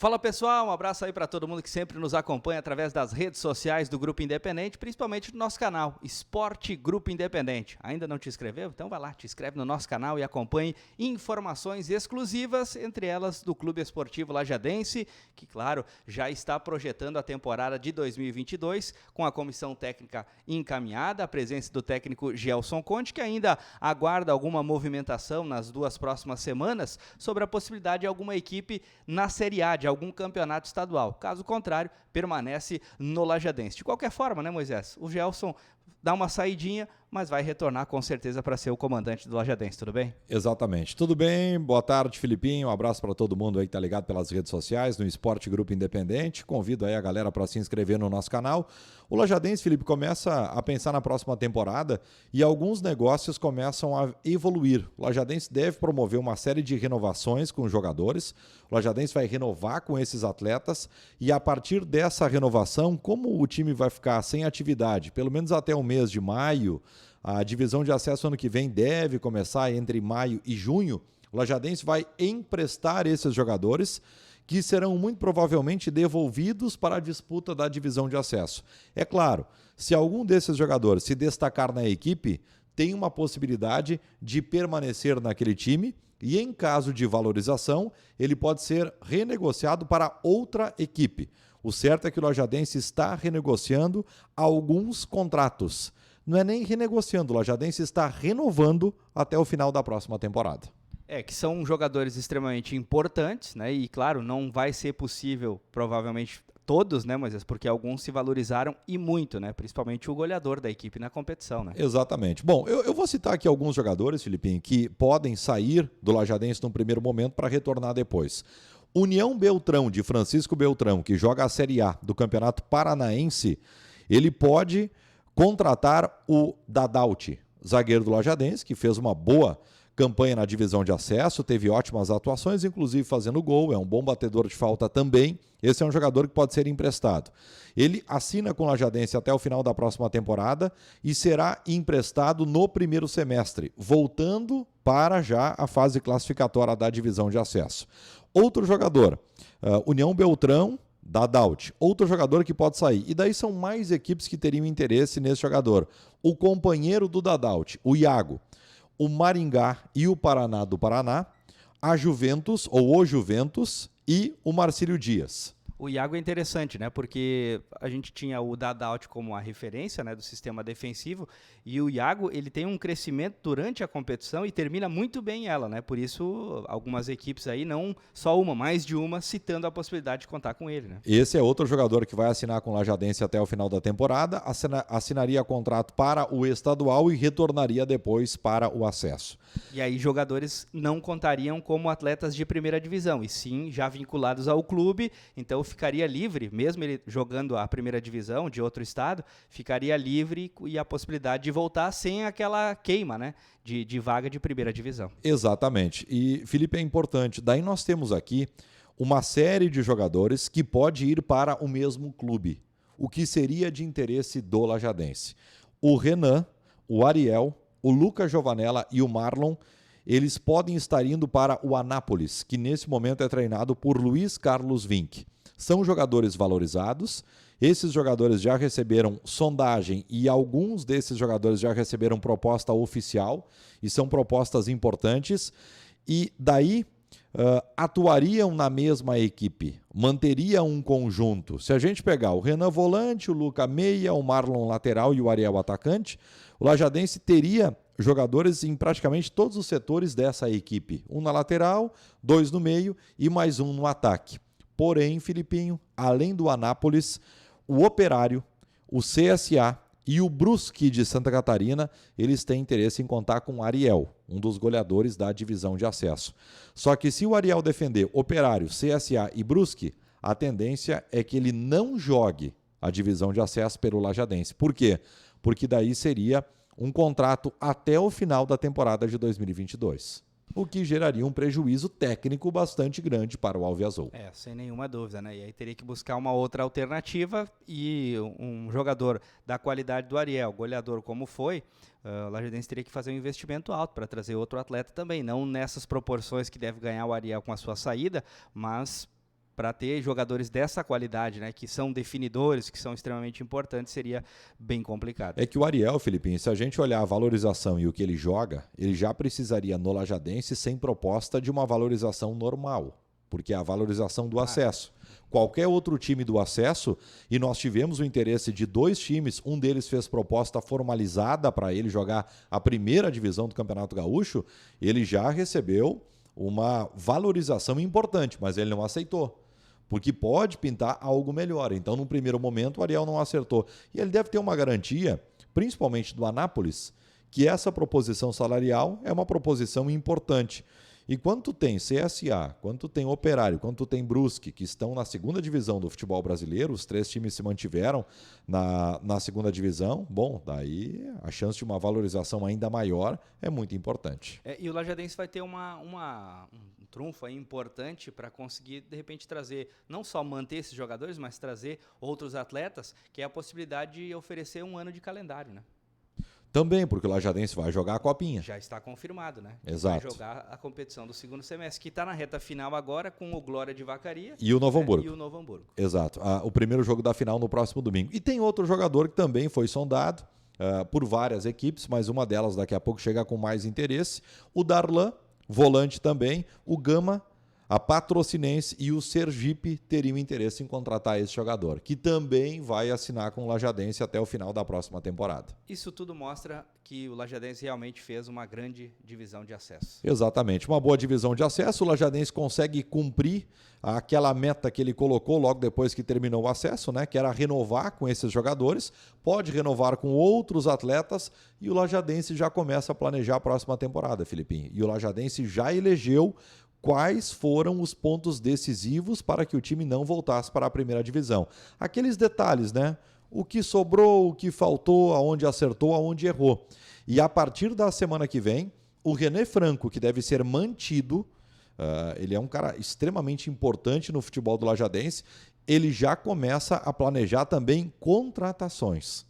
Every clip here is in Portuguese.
Fala pessoal, um abraço aí para todo mundo que sempre nos acompanha através das redes sociais do Grupo Independente, principalmente do nosso canal, Esporte Grupo Independente. Ainda não te inscreveu? Então vai lá, te inscreve no nosso canal e acompanhe informações exclusivas, entre elas do Clube Esportivo Lajadense, que claro, já está projetando a temporada de 2022, com a comissão técnica encaminhada, a presença do técnico Gelson Conte, que ainda aguarda alguma movimentação nas duas próximas semanas sobre a possibilidade de alguma equipe na Série A, de algum campeonato estadual. Caso contrário, permanece no Lajadense. De qualquer forma, né, Moisés? O Gelson dá uma saidinha, mas vai retornar com certeza para ser o comandante do Lajadense, tudo bem? Exatamente. Tudo bem? Boa tarde, Filipinho. Um abraço para todo mundo aí que tá ligado pelas redes sociais, no Esporte Grupo Independente. Convido aí a galera para se inscrever no nosso canal. O Lajadense, Felipe, começa a pensar na próxima temporada e alguns negócios começam a evoluir. O Lajadense deve promover uma série de renovações com os jogadores. O Lajadense vai renovar com esses atletas e a partir dessa renovação, como o time vai ficar sem atividade, pelo menos até o mês de maio, a divisão de acesso ano que vem deve começar entre maio e junho. O Lajadense vai emprestar esses jogadores que serão muito provavelmente devolvidos para a disputa da divisão de acesso. É claro, se algum desses jogadores se destacar na equipe, tem uma possibilidade de permanecer naquele time e, em caso de valorização, ele pode ser renegociado para outra equipe. O certo é que o Lajadense está renegociando alguns contratos. Não é nem renegociando, o Lajadense está renovando até o final da próxima temporada. Que são jogadores extremamente importantes, né? E claro, não vai ser possível, provavelmente, todos, né, Moisés? Porque alguns se valorizaram e muito, né? Principalmente o goleador da equipe na competição, né? Exatamente. Bom, eu vou citar aqui alguns jogadores, Filipinho, que podem sair do Lajadense num primeiro momento para retornar depois. União Beltrão, de Francisco Beltrão, que joga a Série A do Campeonato Paranaense, ele pode contratar o Dadauti, zagueiro do Lajadense, que fez uma boa campanha na divisão de acesso, teve ótimas atuações, inclusive fazendo gol, é um bom batedor de falta também. Esse é um jogador que pode ser emprestado. Ele assina com o Lajadense até o final da próxima temporada e será emprestado no primeiro semestre, voltando para já a fase classificatória da divisão de acesso. Outro jogador, União Beltrão, Dadauti, outro jogador que pode sair. E daí são mais equipes que teriam interesse nesse jogador. O companheiro do Dadauti, o Iago, o Maringá e o Paraná do Paraná, a Juventus, ou o Juventus, e o Marcílio Dias. O Iago é interessante, né? Porque a gente tinha o Dadauti como a referência, né, do sistema defensivo, e o Iago, ele tem um crescimento durante a competição e termina muito bem ela, né? Por isso, algumas equipes aí, não só uma, mais de uma, citando a possibilidade de contar com ele, né? Esse é outro jogador que vai assinar com o Lajadense até o final da temporada, assinaria contrato para o estadual e retornaria depois para o acesso. E aí jogadores não contariam como atletas de primeira divisão, e sim já vinculados ao clube, então ficaria livre, mesmo ele jogando a primeira divisão de outro estado, ficaria livre e a possibilidade de voltar sem aquela queima, né, de vaga de primeira divisão. Exatamente. E, Felipe, é importante. Daí nós temos aqui uma série de jogadores que pode ir para o mesmo clube, o que seria de interesse do Lajadense. O Renan, o Ariel, o Lucas Giovanella e o Marlon, eles podem estar indo para o Anápolis, que nesse momento é treinado por Luiz Carlos Vinck. São jogadores valorizados, esses jogadores já receberam sondagem e alguns desses jogadores já receberam proposta oficial, e são propostas importantes, e daí atuariam na mesma equipe, manteria um conjunto. Se a gente pegar o Renan volante, o Luca meia, o Marlon lateral e o Ariel atacante, o Lajadense teria jogadores em praticamente todos os setores dessa equipe. Um na lateral, dois no meio e mais um no ataque. Porém, Filipinho, além do Anápolis, o Operário, o CSA e o Brusque de Santa Catarina, eles têm interesse em contar com o Ariel, um dos goleadores da divisão de acesso. Só que se o Ariel defender Operário, CSA e Brusque, a tendência é que ele não jogue a divisão de acesso pelo Lajadense. Por quê? Porque daí seria um contrato até o final da temporada de 2022. O que geraria um prejuízo técnico bastante grande para o Alviazul. Sem nenhuma dúvida, né? E aí teria que buscar uma outra alternativa e um jogador da qualidade do Ariel, goleador como foi, o Lajadense teria que fazer um investimento alto para trazer outro atleta também, não nessas proporções que deve ganhar o Ariel com a sua saída, mas para ter jogadores dessa qualidade, né, que são definidores, que são extremamente importantes, seria bem complicado. É que o Ariel, Filipinho, se a gente olhar a valorização e o que ele joga, ele já precisaria no Lajadense sem proposta de uma valorização normal, porque é a valorização do acesso. Qualquer outro time do acesso, e nós tivemos o interesse de 2 times, um deles fez proposta formalizada para ele jogar a primeira divisão do Campeonato Gaúcho, ele já recebeu uma valorização importante, mas ele não aceitou. Porque pode pintar algo melhor. Então, no primeiro momento, o Ariel não acertou. E ele deve ter uma garantia, principalmente do Anápolis, que essa proposição salarial é uma proposição importante. E quando tu tem CSA, quando tu tem Operário, quando tu tem Brusque, que estão na segunda divisão do futebol brasileiro, os 3 times se mantiveram na segunda divisão, bom, daí a chance de uma valorização ainda maior é muito importante. E o Lajadense vai ter um trunfo aí importante para conseguir, de repente, trazer, não só manter esses jogadores, mas trazer outros atletas, que é a possibilidade de oferecer um ano de calendário, né? Também, porque o Lajadense vai jogar a Copinha. Já está confirmado, né? Exato. Vai jogar a competição do segundo semestre, que está na reta final agora com o Glória de Vacaria. E o Novo Hamburgo. E o Novo Hamburgo. Exato. O primeiro jogo da final no próximo domingo. E tem outro jogador que também foi sondado por várias equipes, mas uma delas daqui a pouco chega com mais interesse. O Darlan, volante também. O Gama, a Patrocinense e o Sergipe teriam interesse em contratar esse jogador, que também vai assinar com o Lajadense até o final da próxima temporada. Isso tudo mostra que o Lajadense realmente fez uma grande divisão de acesso. Exatamente, uma boa divisão de acesso. O Lajadense consegue cumprir aquela meta que ele colocou logo depois que terminou o acesso, né, que era renovar com esses jogadores, pode renovar com outros atletas e o Lajadense já começa a planejar a próxima temporada, Filipinho. E o Lajadense já elegeu quais foram os pontos decisivos para que o time não voltasse para a primeira divisão. Aqueles detalhes, né? O que sobrou, o que faltou, aonde acertou, aonde errou. E a partir da semana que vem, o René Franco, que deve ser mantido, ele é um cara extremamente importante no futebol do Lajadense, ele já começa a planejar também contratações.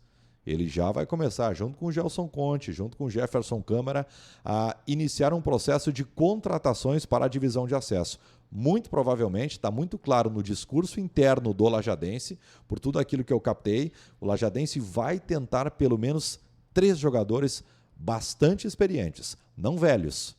Ele já vai começar, junto com o Gelson Conte, junto com o Jefferson Câmara, a iniciar um processo de contratações para a divisão de acesso. Muito provavelmente, está muito claro no discurso interno do Lajadense, por tudo aquilo que eu captei, o Lajadense vai tentar pelo menos 3 jogadores bastante experientes, não velhos.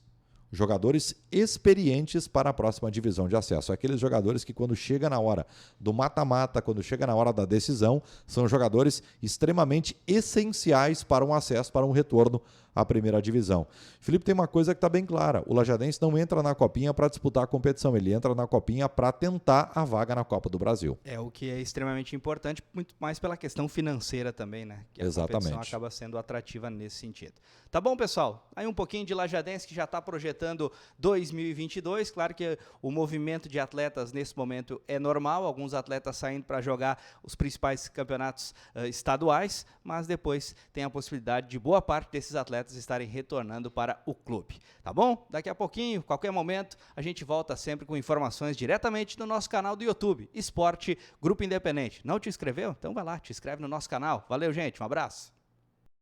Jogadores experientes para a próxima divisão de acesso. Aqueles jogadores que quando chega na hora do mata-mata, quando chega na hora da decisão, são jogadores extremamente essenciais para um acesso, para um retorno à primeira divisão. Felipe, tem uma coisa que está bem clara. O Lajadense não entra na Copinha para disputar a competição, ele entra na Copinha para tentar a vaga na Copa do Brasil. É o que é extremamente importante, muito mais pela questão financeira também, né? Que a Exatamente. competição acaba sendo atrativa nesse sentido. Tá bom, pessoal? Aí um pouquinho de Lajadense que já está projetando 2022. Claro que o movimento de atletas nesse momento é normal, alguns atletas saindo para jogar os principais campeonatos estaduais, mas depois tem a possibilidade de boa parte desses atletas estarem retornando para o clube. Tá bom? Daqui a pouquinho, qualquer momento, a gente volta sempre com informações diretamente no nosso canal do YouTube, Esporte Grupo Independente. Não te inscreveu? Então vai lá, te inscreve no nosso canal. Valeu, gente. Um abraço.